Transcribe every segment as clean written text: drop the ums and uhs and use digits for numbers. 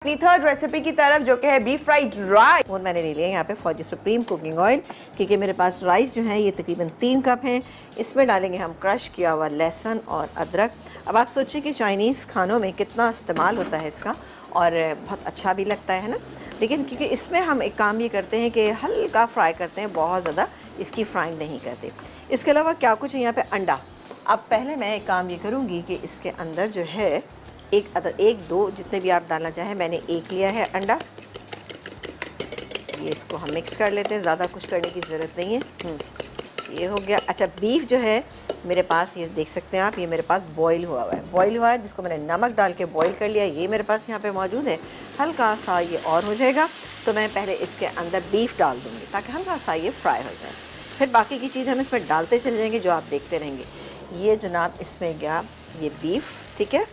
अपनी third recipe की तरफ जो कि है बीफ फ्राइड राइस। और मैंने ले लिया यहाँ पे फौजी सुप्रीम कुकिंग ऑयल, क्योंकि मेरे पास राइस जो है ये तकरीबन 3 कप हैं। इसमें डालेंगे हम क्रश किया हुआ लहसुन और अदरक। अब आप सोचिए कि चाइनीज़ खानों में कितना इस्तेमाल होता है इसका और बहुत अच्छा भी लगता है ना, लेकिन क्योंकि इसमें हम एक काम ये करते हैं कि हल्का फ्राई करते हैं, बहुत ज़्यादा इसकी फ्राइंग नहीं करते। इसके अलावा क्या कुछ है यहाँ पर, अंडा। अब पहले मैं एक काम ये करूँगी कि इसके अंदर जो है एक दो जितने भी आप डालना चाहें, मैंने एक लिया है अंडा। ये इसको हम मिक्स कर लेते हैं, ज़्यादा कुछ करने की ज़रूरत नहीं है। ये हो गया। अच्छा, बीफ जो है मेरे पास, ये देख सकते हैं आप, ये मेरे पास बॉईल हुआ है, जिसको मैंने नमक डाल के बॉईल कर लिया। ये मेरे पास यहाँ पे मौजूद है। हल्का सा ये और हो जाएगा तो मैं पहले इसके अंदर बीफ डाल दूँगी ताकि हल्का सा ये फ्राई हो जाए। फिर बाकी की चीज़ हम इसमें डालते चले जाएंगे जो आप देखते रहेंगे। ये जनाब इसमें गया ये बीफ, ठीक है,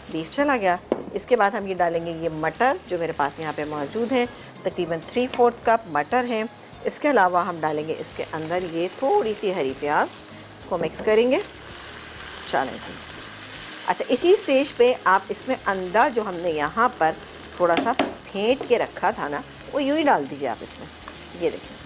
बीफ चला गया। इसके बाद हम ये डालेंगे ये मटर जो मेरे पास यहाँ पे मौजूद है, तकरीबन 3/4 कप मटर है। इसके अलावा हम डालेंगे इसके अंदर ये थोड़ी सी हरी प्याज, इसको मिक्स करेंगे। चलें जी। अच्छा, इसी स्टेज पे आप इसमें अंडा जो हमने यहाँ पर थोड़ा सा फेंट के रखा था ना, वो यूँ ही डाल दीजिए आप इसमें। ये देखिए,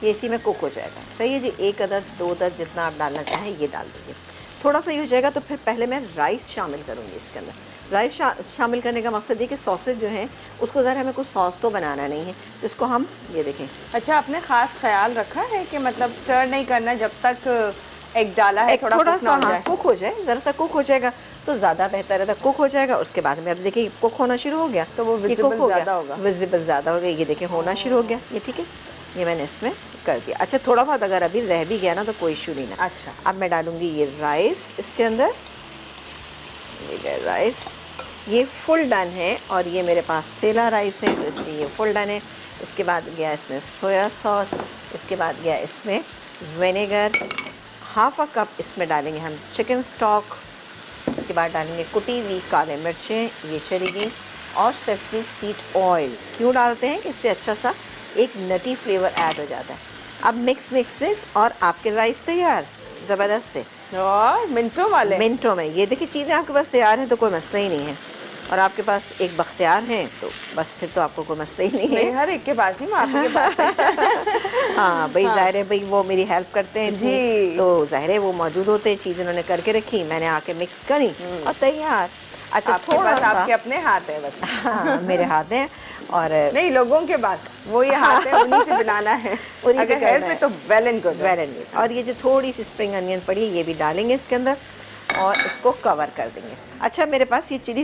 ये इसी में कुक हो जाएगा। सही है जी। 1 अदद 2 अदद जितना आप डालना चाहें ये डाल दीजिए। थोड़ा सा ये हो जाएगा तो फिर पहले मैं राइस शामिल करूँगी इसके अंदर। राइस शामिल करने का मकसद ये कि सॉसेज जो हैं उसको ज़रा हमें कुछ सॉस तो बनाना नहीं है, तो इसको हम ये देखें। अच्छा, आपने ख़ास ख्याल रखा है कि मतलब स्टर नहीं करना जब तक एग डाला है, थोड़ा सा कुक हो जाए, ज़रा सा कुक हो जाएगा तो ज़्यादा बेहतर है। कुक हो जाएगा, उसके बाद में अब देखिए कुक होना शुरू हो गया तो वो विजिबल ज़्यादा होगा। विजिबल ज़्यादा हो गया, ये देखिए होना शुरू हो गया। ये ठीक है, ये मैंने इसमें कर दिया। अच्छा, थोड़ा बहुत अगर अभी रह भी गया ना तो कोई इशू नहीं ना। अच्छा, अब मैं डालूंगी ये राइस इसके अंदर। ये राइस ये फुल डन है और ये मेरे पास सेला राइस है तो इसलिए ये फुल डन है। इसके बाद गया इसमें सोया सॉस, इसके बाद गया इसमें विनेगर, 1/2 कप इसमें डालेंगे हम चिकन स्टॉक। इसके बाद डालेंगे कुटी हुई काले मिर्चें, ये चली गई, और सेसमी सीड ऑयल। क्यों डालते हैं कि इससे अच्छा सा एक नटी फ्लेवर ऐड हो जाता है। अब मिक्स और आपके राइस तैयार, ज़बरदस्त है और मिनटों में। ये देखिए चीज़ें आपके पास तैयार हैं तो कोई मसला ही नहीं है, और आपके पास एक बख्तियार हैं तो बस फिर तो आपको कोई मसला ही नहीं है। हर एक के पास नहीं, आप के पास है। हाँ भाई, ज़ाहिर है भाई, वो मेरी हेल्प करते हैं जी, तो ज़ाहिर है वो मौजूद होते हैं, चीज़ उन्होंने करके रखी, मैंने आके मिक्स करी और तैयार। अच्छा, थोड़ा सा आपके अपने हाथ है बस। हाँ, मेरे हाथ हैं और नहीं, लोगों के बाद वो ये हाथ है, उन्हीं से बनाना है। अगर हेल्प है तो वेल एंड गुड। और ये जो थोड़ी सी स्प्रिंग अनियन पड़ी है ये भी डालेंगे इसके अंदर और इसको कवर कर देंगे। अच्छा, मेरे पास ये चिली